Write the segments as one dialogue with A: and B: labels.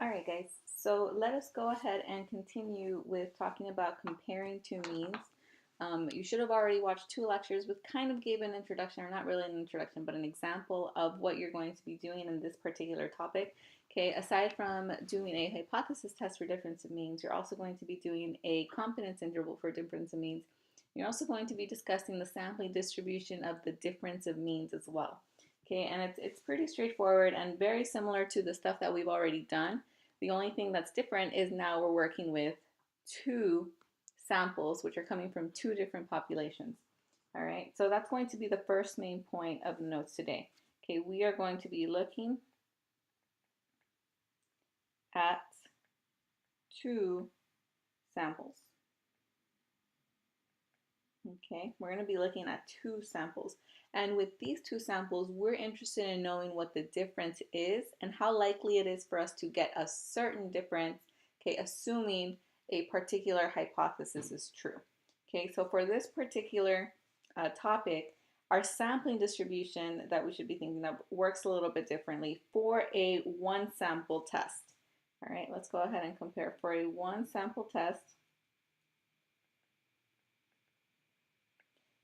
A: All right, guys. So let us go ahead and continue with talking about comparing two means. You should have already watched two lectures which kind of gave an introduction, or not really an introduction, but an example of what you're going to be doing in this particular topic. Okay, aside from doing a hypothesis test for difference of means, you're also going to be doing a confidence interval for difference of means. You're also going to be discussing the sampling distribution of the difference of means as well. Okay, and it's pretty straightforward and very similar to the stuff that we've already done. The only thing that's different is now we're working with two samples, which are coming from two different populations. All right, so that's going to be the first main point of the notes today. Okay, we are going to be looking at two samples. Okay, we're going to be looking at two samples. And with these two samples, we're interested in knowing what the difference is and how likely it is for us to get a certain difference, okay, assuming a particular hypothesis is true. Okay, so for this particular topic, our sampling distribution that we should be thinking of works a little bit differently for a one sample test. All right, let's go ahead and compare. For a one sample test,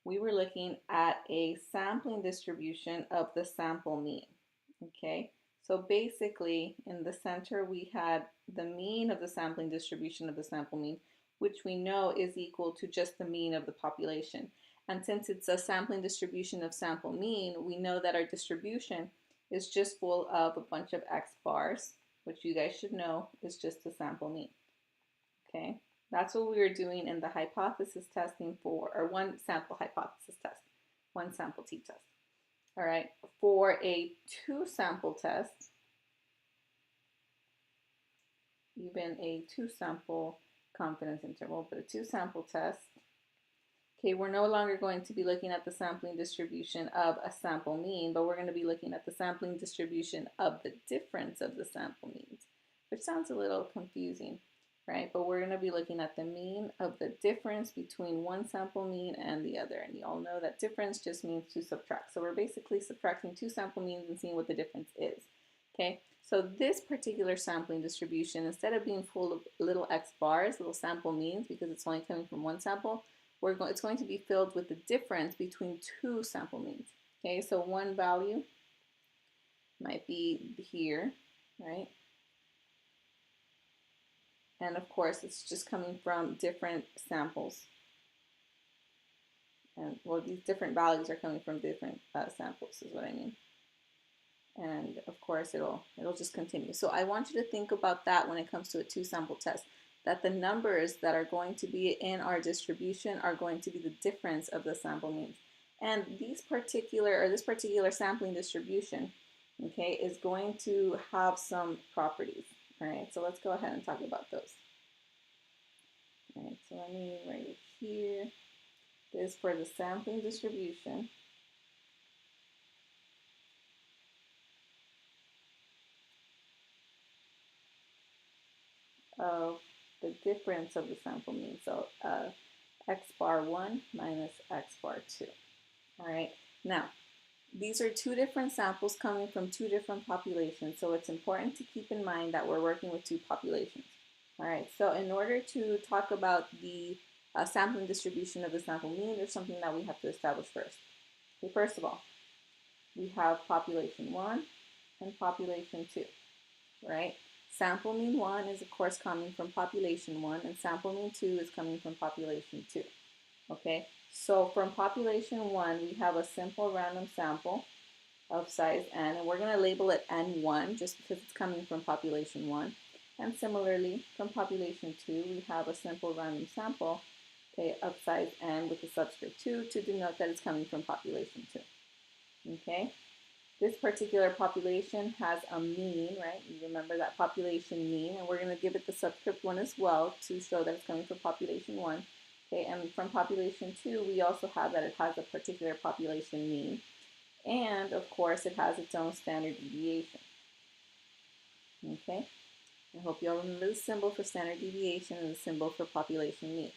A: we were looking at a sampling distribution of the sample mean. Okay, so basically in the center we had the mean of the sampling distribution of the sample mean, which we know is equal to just the mean of the population. And since it's a sampling distribution of sample mean, we know that our distribution is just full of a bunch of X bars, which you guys should know is just the sample mean. Okay. That's what we were doing in the hypothesis testing for, or one sample hypothesis test, one sample t-test. All right, for a two sample test, even a two sample confidence interval, but a two sample test, okay, we're no longer going to be looking at the sampling distribution of a sample mean, but we're going to be looking at the sampling distribution of the difference of the sample means, which sounds a little confusing, right? But we're going to be looking at the mean of the difference between one sample mean and the other. And you all know that difference just means to subtract. So we're basically subtracting two sample means and seeing what the difference is. Okay, so this particular sampling distribution, instead of being full of little X bars, little sample means, because it's only coming from one sample, it's going to be filled with the difference between two sample means. Okay, so one value might be here, right? And of course, it's just coming from different samples. And well, these different values are coming from different samples, is what I mean. And of course, it'll just continue. So I want you to think about that when it comes to a two sample test, that the numbers that are going to be in our distribution are going to be the difference of the sample means. And this particular sampling distribution, okay, is going to have some properties. All right, so let's go ahead and talk about those. All right, so let me write it here. This is for the sampling distribution of the difference of the sample mean. So x bar 1 minus x bar 2. All right, now these are two different samples coming from two different populations, so it's important to keep in mind that we're working with two populations. All right, so in order to talk about the sampling distribution of the sample mean, there's something that we have to establish first. Okay, first of all, we have population 1 and population 2, right? Sample mean 1 is of course coming from population 1, and sample mean 2 is coming from population 2. Okay, so from population 1, we have a simple random sample of size n, and we're going to label it n1 just because it's coming from population 1. And similarly, from population 2, we have a simple random sample, okay, of size n with a subscript 2 to denote that it's coming from population 2. Okay, this particular population has a mean, right? You remember that population mean, and we're going to give it the subscript 1 as well to show that it's coming from population 1. Okay, and from population 2, we also have that it has a particular population mean. And of course, it has its own standard deviation. Okay, I hope you all remember the symbol for standard deviation and the symbol for population mean.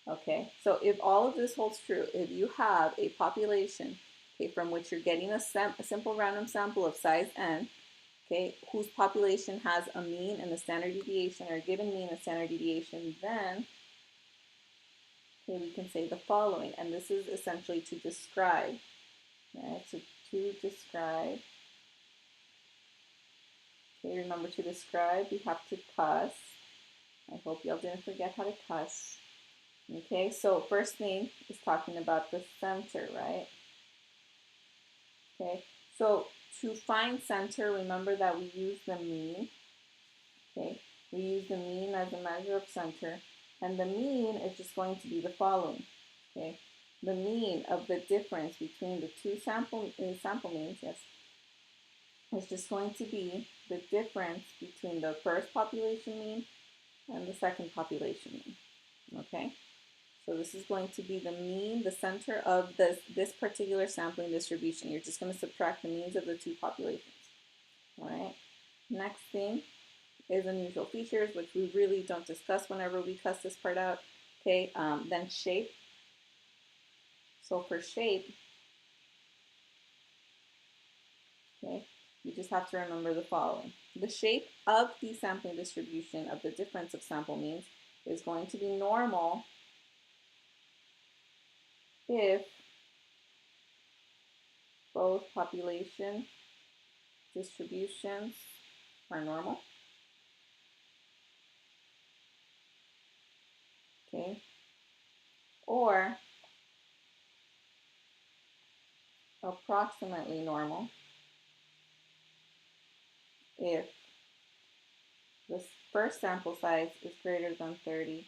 A: Okay, so if all of this holds true, if you have a population, okay, from which you're getting a simple random sample of size n, okay, whose population has a mean and a standard deviation, or a given mean and standard deviation, then okay, we can say the following, and this is essentially to describe, right? So to describe, okay, remember to describe, we have to cuss. I hope y'all didn't forget how to cuss. Okay, so first thing is talking about the center, right? Okay, so to find center, remember that we use the mean. Okay, we use the mean as a measure of center, and the mean is just going to be the following. Okay, the mean of the difference between the two sample means, yes, is just going to be the difference between the first population mean and the second population mean. Okay, so this is going to be the mean, the center of this particular sampling distribution. You're just going to subtract the means of the two populations. All right. Next thing is unusual features, which we really don't discuss whenever we cuss this part out. Okay. Then shape. So for shape, okay, you just have to remember the following. The shape of the sampling distribution of the difference of sample means is going to be normal if both population distributions are normal. Okay, or approximately normal if the first sample size is greater than 30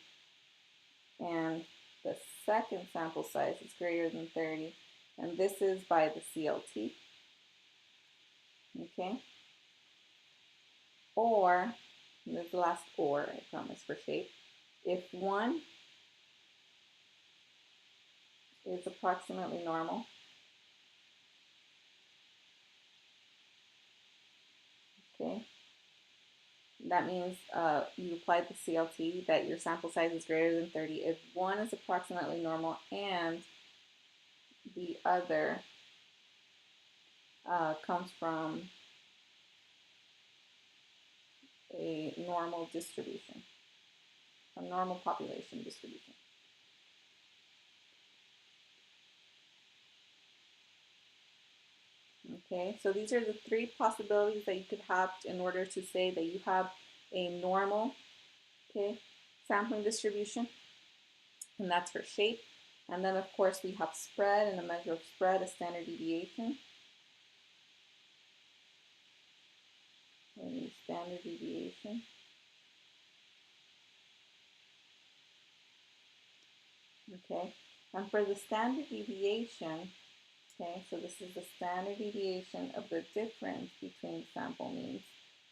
A: and the second sample size is greater than 30, and this is by the CLT. Okay, or, and this is the last or, I promise, for shape, if one is approximately normal, okay, that means you applied the CLT, that your sample size is greater than 30. If one is approximately normal and the other comes from a normal distribution, a normal population distribution. Okay, so these are the three possibilities that you could have in order to say that you have a normal, okay, sampling distribution, and that's for shape. And then of course we have spread, and a measure of spread is standard deviation. Standard deviation. Okay, and for the standard deviation, okay, so this is the standard deviation of the difference between sample means.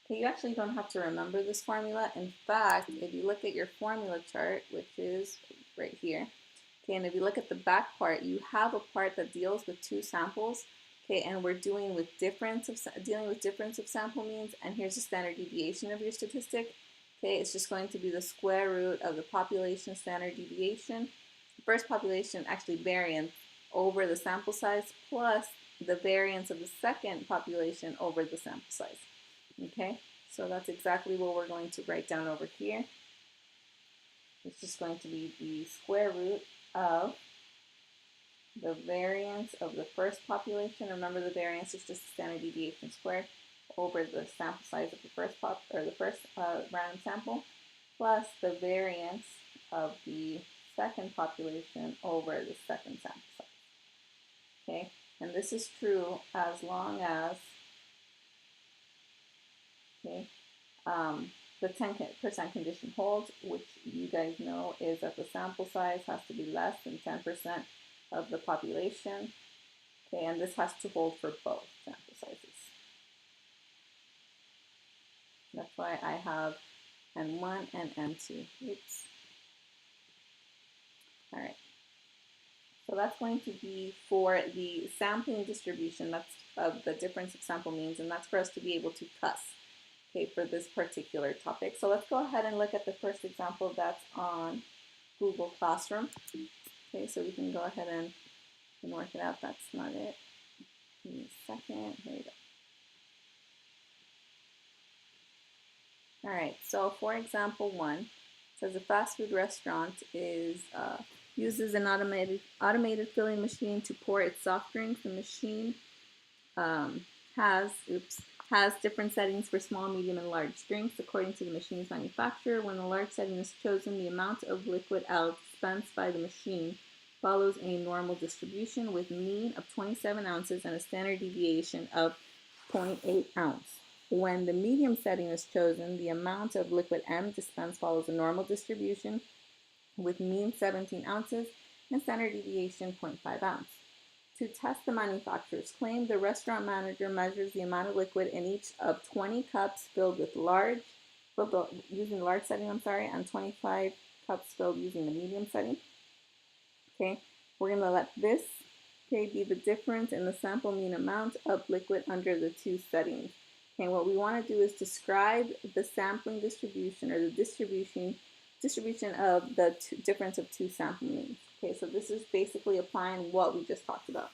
A: Okay, you actually don't have to remember this formula. In fact, if you look at your formula chart, which is right here, okay, and if you look at the back part, you have a part that deals with two samples, okay, and we're dealing with difference of sample means, and here's the standard deviation of your statistic. Okay, it's just going to be the square root of the population standard deviation, first population actually variance over the sample size plus the variance of the second population over the sample size. Okay, so that's exactly what we're going to write down over here. It's just going to be the square root of the variance of the first population. Remember, the variance is just the standard deviation squared over the sample size of the first random sample plus the variance of the second population over the second sample size. Okay, and this is true as long as, okay, the 10% condition holds, which you guys know is that the sample size has to be less than 10% of the population. Okay, and this has to hold for both sample sizes. That's why I have N1 and N2. Oops. All right. So that's going to be for the sampling distribution, that's of the difference of sample means, and that's for us to be able to cuss, okay, for this particular topic. So let's go ahead and look at the first example that's on Google Classroom. Okay, so we can go ahead and work it out. That's not it. Give me a second. Here we go. All right, so for example one, it says a fast food restaurant uses an automated filling machine to pour its soft drinks. The machine um, has has different settings for small, medium, and large drinks according to the machine's manufacturer. When the large setting is chosen, the amount of liquid L dispensed by the machine follows a normal distribution with mean of 27 ounces and a standard deviation of 0.8 ounce. When the medium setting is chosen, the amount of liquid M dispensed follows a normal distribution with mean 17 ounces and standard deviation 0.5 ounce. To test the manufacturer's claim, the restaurant manager measures the amount of liquid in each of 20 cups filled using the large setting, and 25 cups filled using the medium setting. Okay, we're going to let this, okay, be the difference in the sample mean amount of liquid under the two settings. Okay, what we want to do is describe the sampling distribution or the distribution of the difference of two sample means. Okay, so this is basically applying what we just talked about.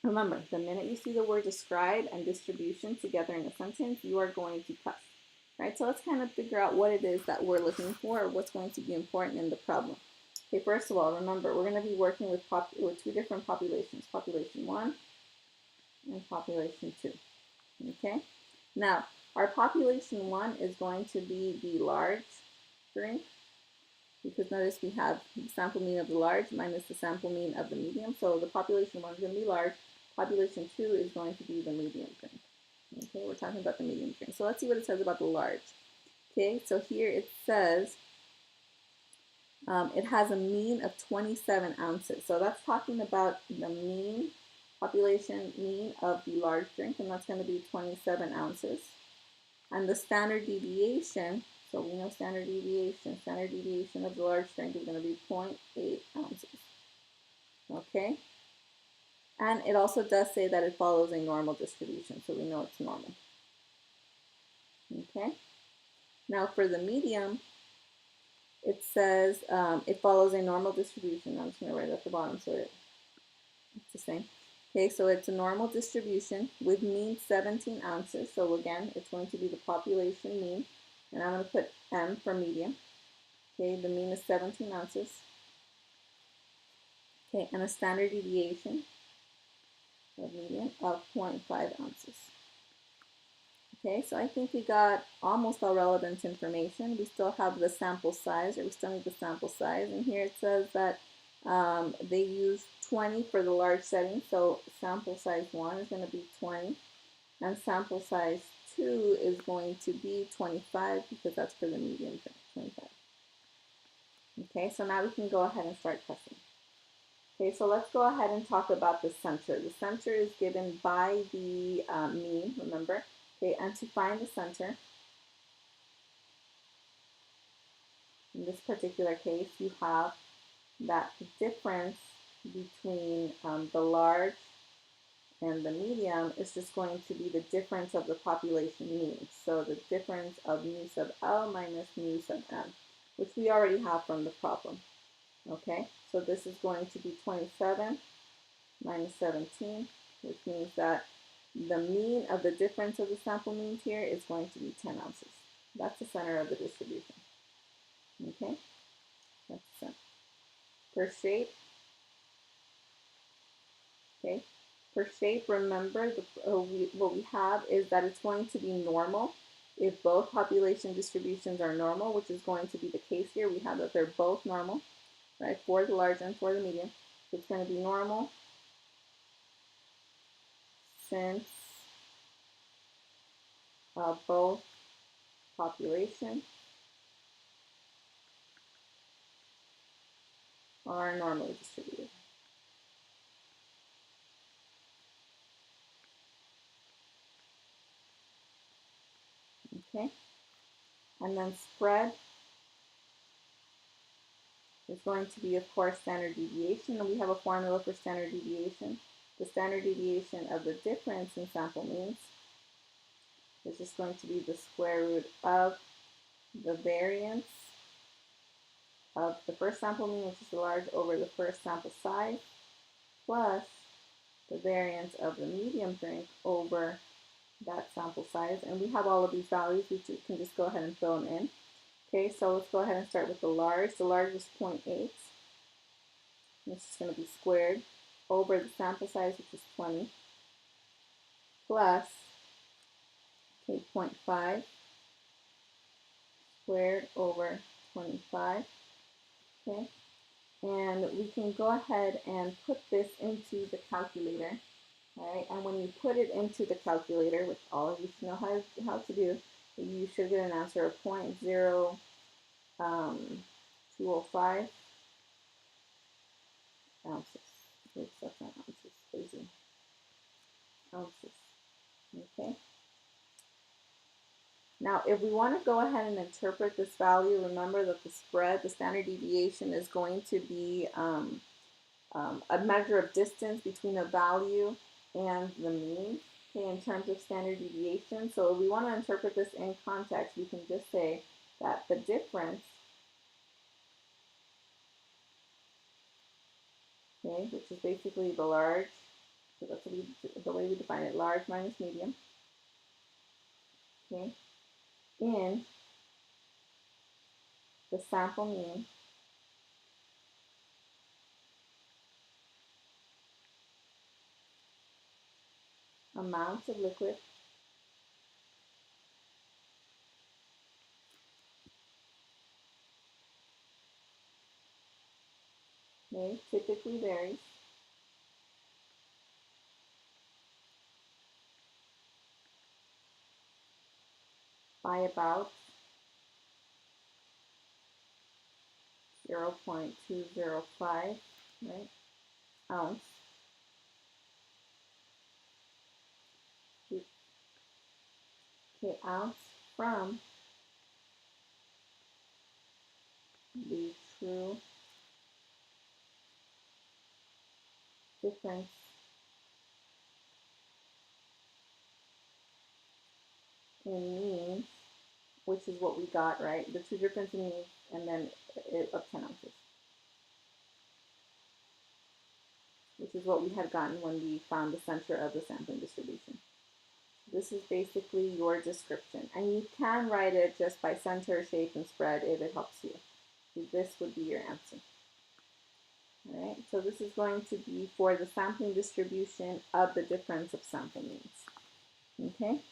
A: Remember, the minute you see the word describe and distribution together in a sentence, you are going to cuss. Right? So let's kind of figure out what it is that we're looking for or what's going to be important in the problem. Okay, first of all, remember, we're going to be working with two different populations, population 1 and population 2. Okay? Now, our population 1 is going to be the large drink, because notice we have the sample mean of the large minus the sample mean of the medium. So the population 1 is going to be large. Population 2 is going to be the medium drink. Okay, we're talking about the medium drink. So let's see what it says about the large. Okay, so here it says it has a mean of 27 ounces. So that's talking about the mean, population mean of the large drink, and that's going to be 27 ounces. And the standard deviation, so we know standard deviation of the large drink is going to be 0.8 ounces. Okay? And it also does say that it follows a normal distribution, so we know it's normal. Okay? Now for the medium, it says it follows a normal distribution. I'm just going to write it at the bottom so it's the same. Okay, so it's a normal distribution with mean 17 ounces. So again, it's going to be the population mean. And I'm going to put M for medium. Okay, the mean is 17 ounces. Okay, and a standard deviation of medium of 0.5 ounces. Okay, so I think we got almost all relevant information. We still have the sample size, or we still need the sample size. And here it says that they use 20 for the large setting. So sample size 1 is going to be 20. And sample size 2 is going to be 25 because that's for the medium drink, 25. Okay, so now we can go ahead and start testing. Okay, so let's go ahead and talk about the center. The center is given by the mean, remember. Okay, and to find the center, in this particular case, you have that the difference between the large and the medium is just going to be the difference of the population means. So the difference of mu sub L minus mu sub M, which we already have from the problem. Okay, so this is going to be 27 minus 17, which means that the mean of the difference of the sample means here is going to be 10 ounces. That's the center of the distribution. Okay, that's the center. For shape, okay, for shape, remember what we have is that it's going to be normal if both population distributions are normal, which is going to be the case here. We have that they're both normal, right, for the large and for the medium. So it's going to be normal since both population are normally distributed. Okay, and then spread is going to be, of course, standard deviation, and we have a formula for standard deviation. The standard deviation of the difference in sample means is just going to be the square root of the variance of the first sample mean, which is the large, over the first sample size, plus the variance of the medium drink over that sample size. And we have all of these values. We can just go ahead and fill them in. Okay, so let's go ahead and start with the large. The large is 0.8. This is going to be squared over the sample size, which is 20, plus, okay, 0.5 squared over 25. Okay, and we can go ahead and put this into the calculator. All right, and when you put it into the calculator, which all of you should know how to do, you should get an answer of 0.0205 ounces. Oops, that's not ounces, crazy. Ounces. Okay. Now, if we want to go ahead and interpret this value, remember that the spread, the standard deviation, is going to be a measure of distance between a value and the mean, okay, in terms of standard deviation. So if we want to interpret this in context, we can just say that the difference, okay, which is basically the large, so that's the way we define it, large minus medium, okay, in the sample mean amount of liquid typically varies by about 0.205, right, ounce. Okay, ounce from the true difference in means, which is what we got, right? The true difference in means, and then of 10 ounces, which is what we had gotten when we found the center of the sampling distribution. This is basically your description, and you can write it just by center, shape, and spread if it helps you. This would be your answer. All right, so this is going to be for the sampling distribution of the difference of sample means. Okay,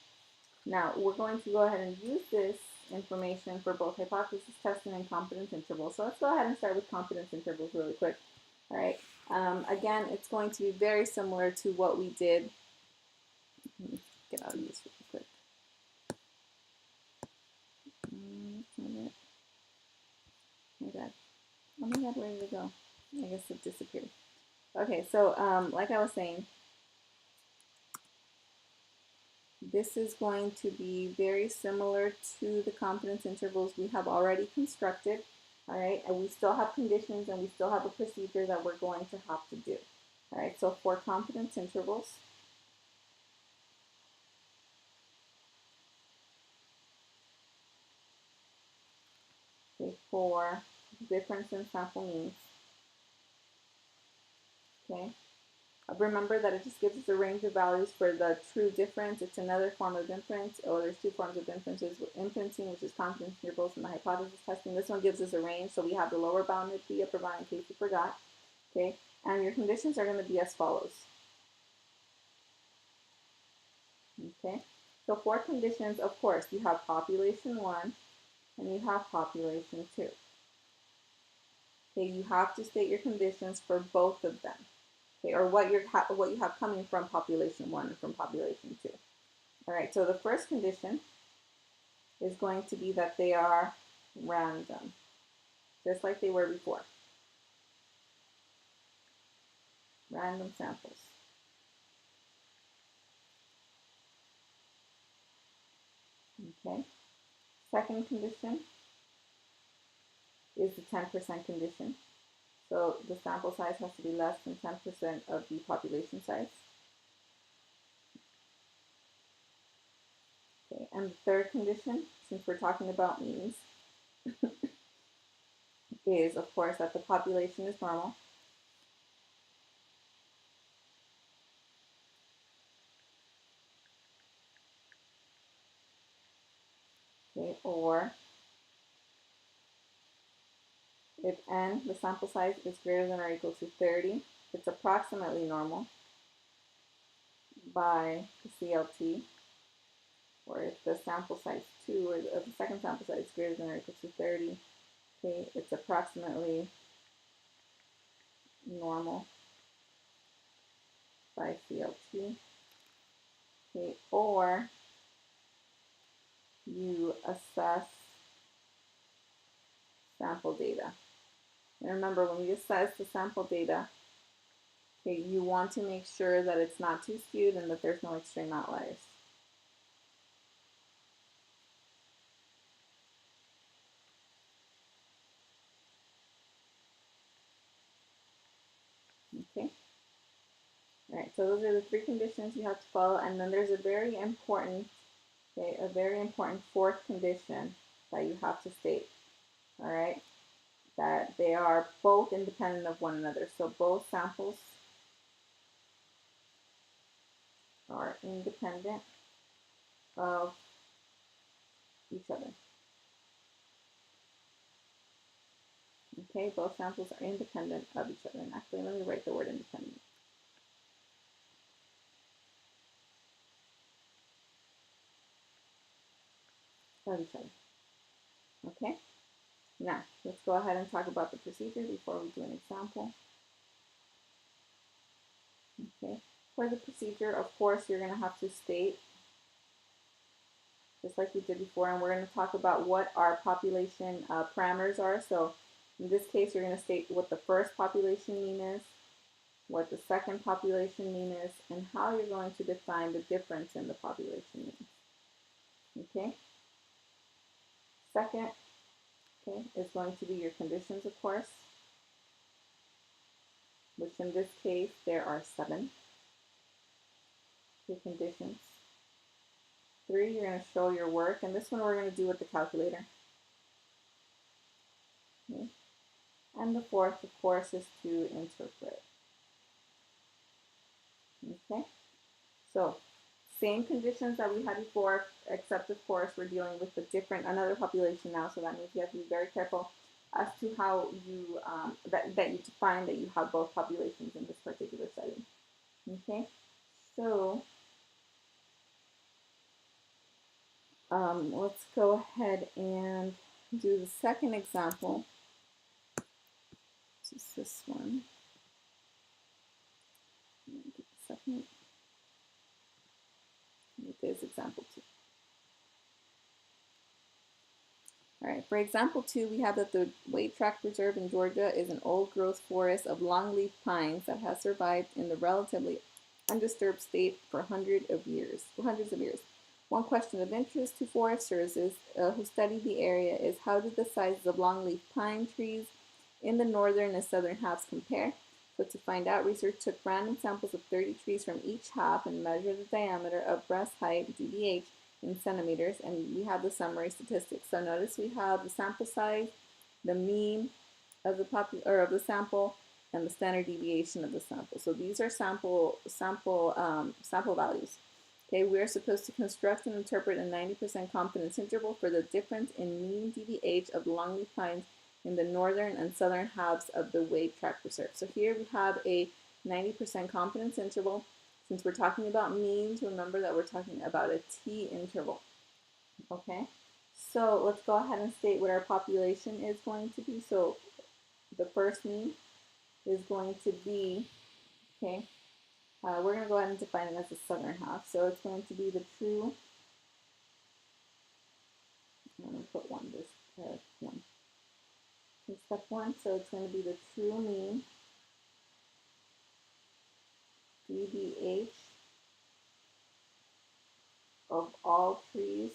A: now we're going to go ahead and use this information for both hypothesis testing and confidence intervals. So let's go ahead and start with confidence intervals really quick. All right, again, it's going to be very similar to what we did. Let me get out of this really quick. Oh my God. Oh my God, where did it go? I guess it disappeared. Okay, so like I was saying, this is going to be very similar to the confidence intervals we have already constructed, all right? And we still have conditions and we still have a procedure that we're going to have to do, all right? So for confidence intervals, okay, for difference in sample means, okay? Remember that it just gives us a range of values for the true difference. It's another form of inference, or there's two forms of inferences, inferencing, which is confidence intervals, and the hypothesis testing. This one gives us a range, so we have the lower bound and the upper bound in case you forgot, okay? And your conditions are going to be as follows, okay? So for conditions, of course, you have population 1 and you have population 2. Okay, you have to state your conditions for both of them. Okay, or what you have coming from population 1 and from population 2. All right, so the first condition is going to be that they are random, just like they were before. Random samples. Okay. Second condition is the 10% condition. So the sample size has to be less than 10% of the population size. Okay, and the third condition, since we're talking about means, is of course that the population is normal. okay, or if n, the sample size, is greater than or equal to 30, it's approximately normal by the CLT, or if the sample size 2, or the second sample size is greater than or equal to 30, okay, it's approximately normal by CLT, okay, or you assess sample data. And remember, when you assess the sample data, okay, you want to make sure that it's not too skewed and that there's no extreme outliers. Okay. All right, so those are the three conditions you have to follow, and then there's a very important, okay, a very important fourth condition that you have to state. All right, that they are both independent of one another. So both samples are independent of each other. Okay, both samples are independent of each other. And actually, let me write the word independent. Of each other. Okay, now let's go ahead and talk about the procedure before we do an example. Okay, for the procedure, of course, you're going to have to state, just like we did before, and we're going to talk about what our population parameters are. So in this case, you're going to state what the first population mean is, what the second population mean is, and how you're going to define the difference in the population means. Okay? Second, okay, is going to be your conditions, of course, which in this case, there are 7. Your conditions. 3, you're going to show your work, and this one we're going to do with the calculator. Okay? And the fourth, of course, is to interpret. Okay? So, same conditions that we had before, except of course we're dealing with another population now, so that means you have to be very careful as to how you, that you define that you have both populations in this particular setting. Okay? So, let's go ahead and do the second example. This is this one. Second. There's example 2. All right, for example 2, we have that the Wade Tract Reserve in Georgia is an old-growth forest of longleaf pines that has survived in the relatively undisturbed state for hundreds of years. One question of interest to foresters who study the area is how do the sizes of longleaf pine trees in the northern and southern halves compare? So to find out, research took random samples of 30 trees from each half and measured the diameter of breast height, DBH, in centimeters, and we have the summary statistics. So notice we have the sample size, the mean of the sample, and the standard deviation of the sample. So these are sample values. Okay, we are supposed to construct and interpret a 90% confidence interval for the difference in mean DBH of longleaf pines in the northern and southern halves of the Wade Tract Reserve. So here we have a 90% confidence interval. Since we're talking about means, remember that we're talking about a t interval. Okay, so let's go ahead and state what our population is going to be. So the first mean is going to be, okay, we're going to go ahead and define it as the southern half. So it's going to be the true, I'm going to put 1, this 1. Okay, step 1, so it's going to be the true mean DBH of all trees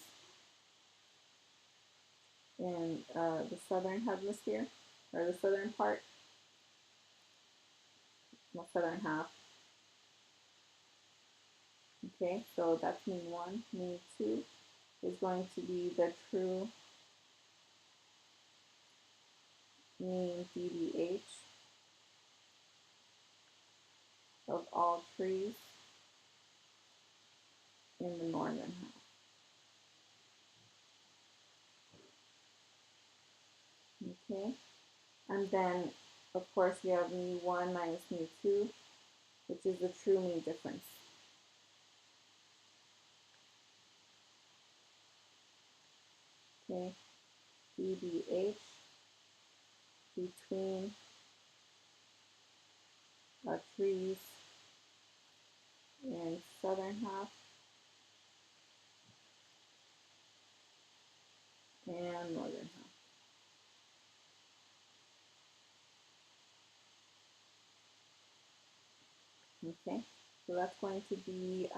A: in the southern hemisphere, or the southern part, the southern half. Okay, so that's mean 1. Mean 2 is going to be the true mean DBH of all trees in the northern half. Okay, and then of course we have mu1 minus mu2, which is the true mean difference. Okay, dBH between trees in southern half and northern half. Okay, so that's going to be,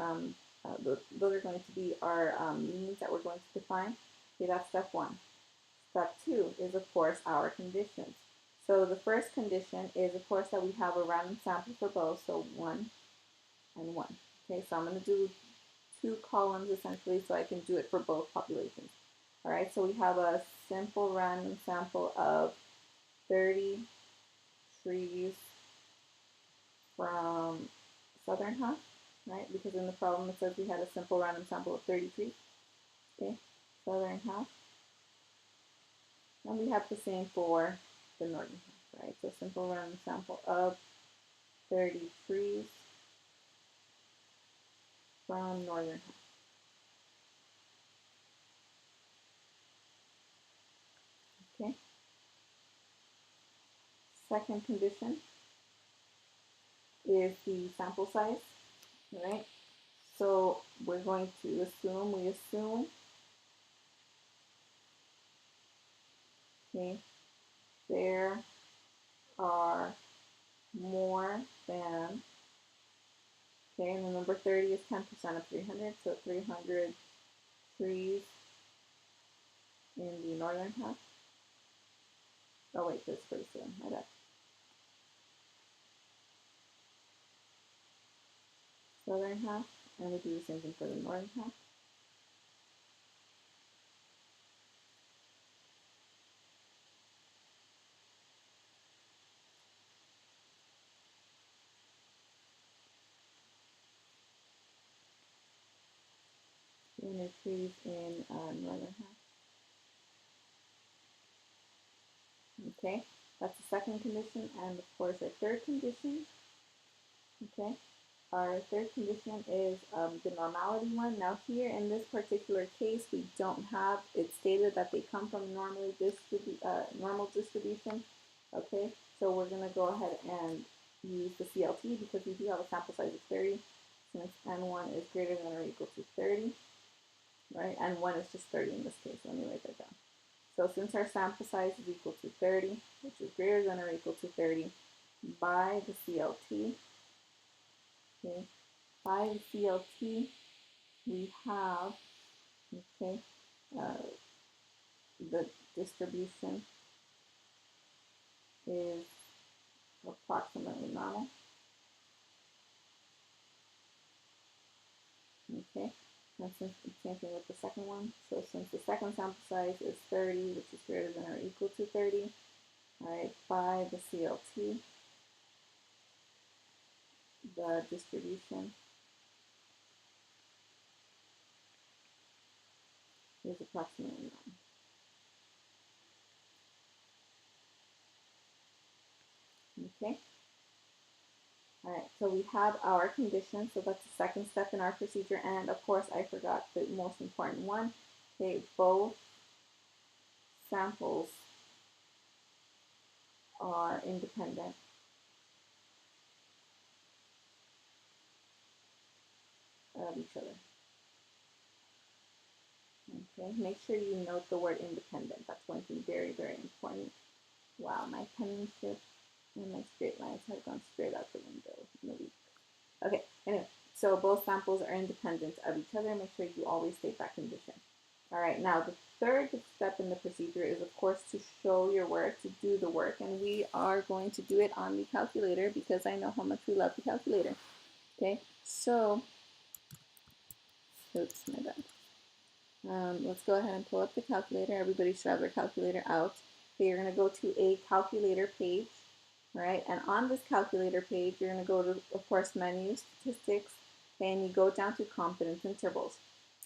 A: those are going to be our means that we're going to define. Okay, that's step one. Step two is, of course, our conditions. So the first condition is, of course, that we have a random sample for both, so 1 and 1. Okay, so I'm going to do 2 columns essentially so I can do it for both populations. All right, so we have a simple random sample of 30 trees from southern half, right? Because in the problem it says we had a simple random sample of 30 trees. Okay, southern half. And we have the same for the northern half, right? So simple random sample of 30 trees from northern half. Okay. Second condition is the sample size, right? So we're going to assume, okay, there are more than, okay, and remember 30 is 10% of 300, so 300 trees in the northern half. Oh wait, this pretty soon, my bad. Southern half, and we do the same thing for the northern half. Trees in northern half. Okay, that's the second condition, and of course our third condition. Okay, our third condition is the normality one. Now here in this particular case, we don't have it stated that they come from normal distribution. Okay, so we're going to go ahead and use the CLT because we do have a sample size of 30, since N1 is greater than or equal to 30, right? And 1 is just 30 in this case. Let me write that down. So since our sample size is equal to 30, which is greater than or equal to 30, by the CLT, okay, by the CLT, we have, okay, the distribution is approximately normal. Okay, and since the same thing with the second one, so since the second sample size is 30, which is greater than or equal to 30, all right, by the CLT, the distribution is approximately normal. Okay. All right, so we have our condition, so that's the second step in our procedure, and of course I forgot the most important one. Okay, both samples are independent of each other. Okay, make sure you note the word independent. That's going to be very, very important. Wow, my penmanship and my straight lines have gone straight out the window in a week. Okay, anyway, so both samples are independent of each other. Make sure you always state that condition. All right, now the third step in the procedure is, of course, to show your work, to do the work, and we are going to do it on the calculator because I know how much we love the calculator. Okay, so, oops, my bad. Let's go ahead and pull up the calculator. Everybody should have their calculator out. Okay, you're going to go to a calculator page, all right? And on this calculator page, you're going to go to, of course, menu, statistics, and you go down to confidence intervals.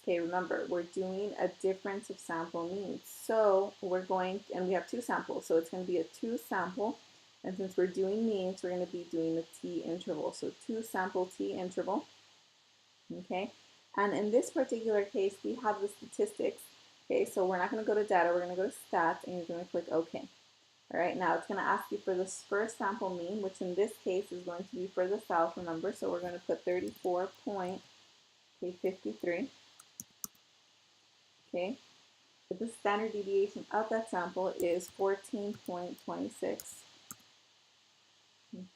A: Okay, remember, we're doing a difference of sample means. So we're going, and we have two samples, so it's going to be a two sample. And since we're doing means, we're going to be doing the t interval. So two sample t interval. Okay, and in this particular case, we have the statistics. Okay, so we're not going to go to data, we're going to go to stats, and you're going to click OK. All right, now it's going to ask you for this first sample mean, which in this case is going to be for the south, remember, so we're going to put 34.53. Okay, but the standard deviation of that sample is 14.26.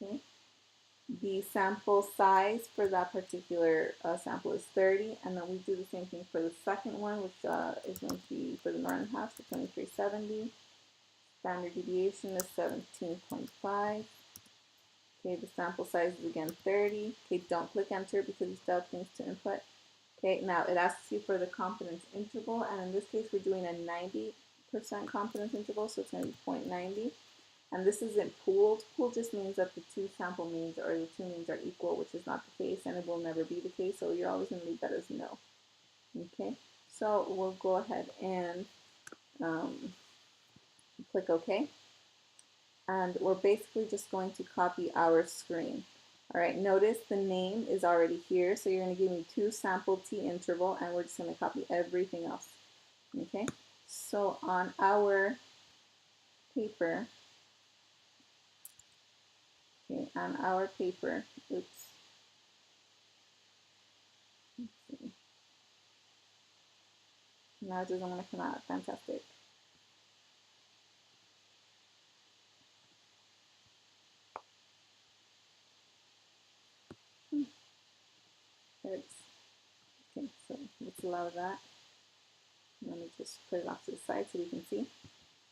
A: Okay, the sample size for that particular sample is 30, and then we do the same thing for the second one, which is going to be for the northern half, so 2370. Standard deviation is 17.5. Okay, the sample size is again 30. Okay, don't click enter because you still have things to input. Okay, now it asks you for the confidence interval, and in this case we're doing a 90% confidence interval, so it's going to be 0.90. And this isn't pooled. Pooled just means that the two sample means or the two means are equal, which is not the case, and it will never be the case, so you're always going to leave that as no. Okay, so we'll go ahead and click OK. And we're basically just going to copy our screen. All right, notice the name is already here, so you're going to give me two sample t interval, and we're just going to copy everything else. Okay, so on our paper, oops, let's see. Now it doesn't want to come out, fantastic. Oops. Okay, so let's allow that. Let me just put it off to the side so we can see.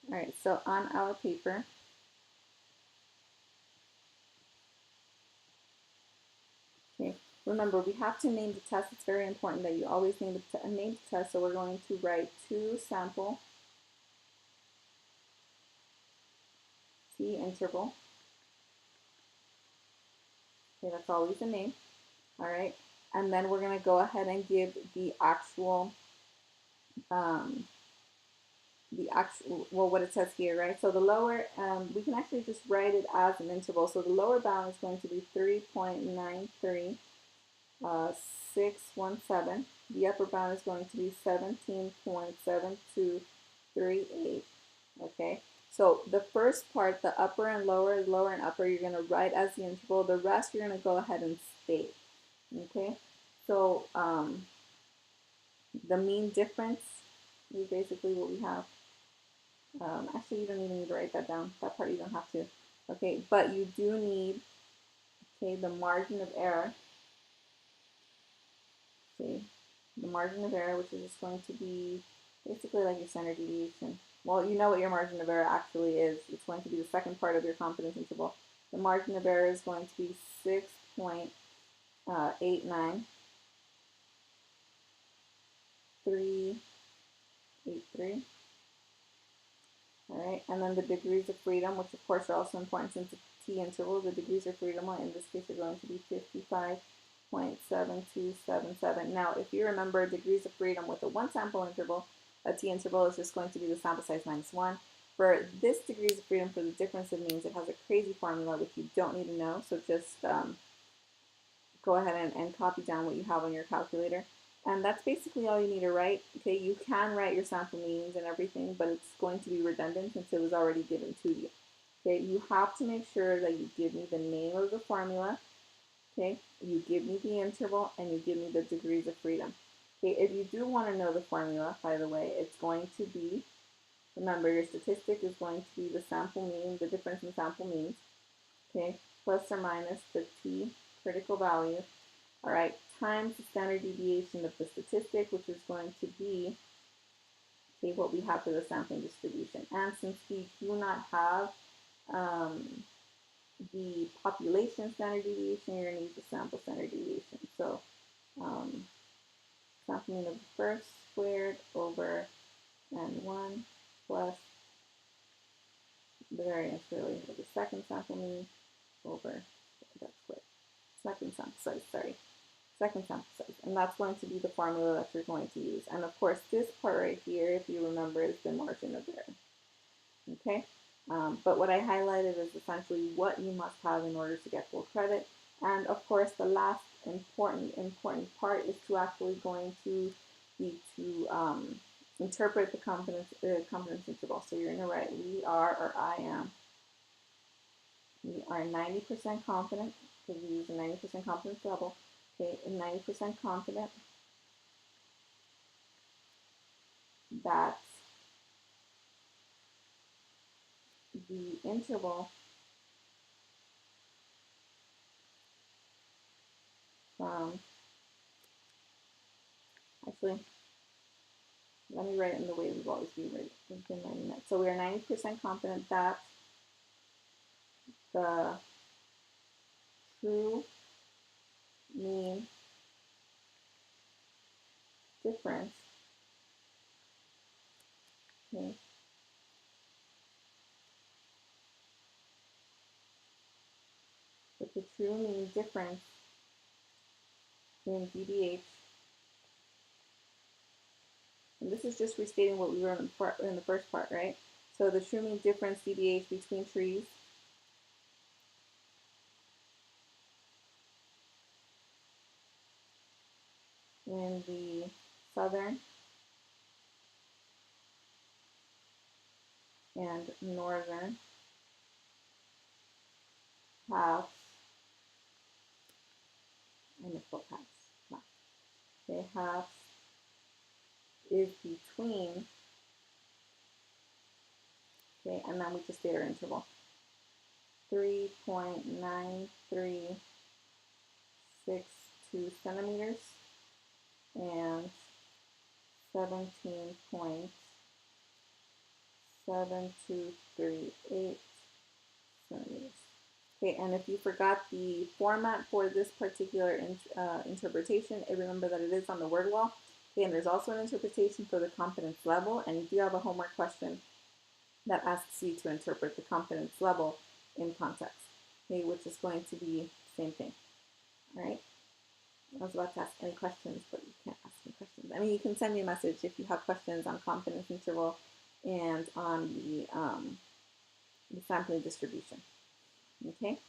A: All right, so on our paper, okay, remember we have to name the test. It's very important that you always name the test. So we're going to write two sample t interval. Okay, that's always the name. All right, and then we're going to go ahead and give the actual well, what it says here, right? So the lower, we can actually just write it as an interval. So the lower bound is going to be 3.93. 617. The upper bound is going to be 17.7238. Okay, so the first part, the upper and lower, lower and upper, you're going to write as the interval. The rest you're going to go ahead and state. Okay, so the mean difference is basically what we have. Actually, you don't even need to write that down. That part you don't have to. Okay, but you do need, okay, the margin of error. See, the margin of error, which is just going to be basically like your standard deviation. Well, you know what your margin of error actually is. It's going to be the second part of your confidence interval. The margin of error is going to be 6.89383. All right, and then the degrees of freedom, which of course are also important since it's t interval. The degrees of freedom, in this case, are going to be 55.7277. Now, if you remember degrees of freedom with a one sample interval, a t interval is just going to be the sample size minus 1. For this degrees of freedom for the difference of means, it has a crazy formula which you don't need to know, so just go ahead and copy down what you have on your calculator. And that's basically all you need to write. Okay, you can write your sample means and everything, but it's going to be redundant since it was already given to you. Okay, you have to make sure that you give me the name of the formula. Okay, you give me the interval and you give me the degrees of freedom. Okay, if you do want to know the formula, by the way, it's going to be, remember your statistic is going to be the sample mean, the difference in sample means, okay, plus or minus the t critical value, all right, times the standard deviation of the statistic, which is going to be, okay, what we have for the sampling distribution. And since we do not have the population standard deviation, you're going to use the sample standard deviation. So sample mean of the first squared over n1 plus the variance really of the second sample mean over that squared. Second sample size, sorry. second sample size. And that's going to be the formula that you're going to use. And of course, this part right here, if you remember, is the margin of error. Okay? But what I highlighted is essentially what you must have in order to get full credit. And of course, the last important part is to actually going to be to interpret the confidence interval. So you're going to write we are, or I am. We are 90% confident, because we use a 90% confidence level. Okay, 90% confident that the interval from, actually, let me write it in the way we've always been writing it. So we are 90% confident that the true mean difference, okay, that the true mean difference in DBH, and this is just restating what we wrote in the first part, right? So the true mean difference DBH between trees in the southern and northern halves, I misspelled halves, okay, halves is between, okay, and then we just state our interval, 3.9362 centimeters and 17.7238 centimeters. Okay, and if you forgot the format for this particular interpretation, remember that it is on the word wall. Okay, and there's also an interpretation for the confidence level, and you do have a homework question that asks you to interpret the confidence level in context, okay, which is going to be the same thing. All right. I was about to ask any questions, but you can't ask any questions. I mean, you can send me a message if you have questions on confidence interval and on the sampling distribution. Okay.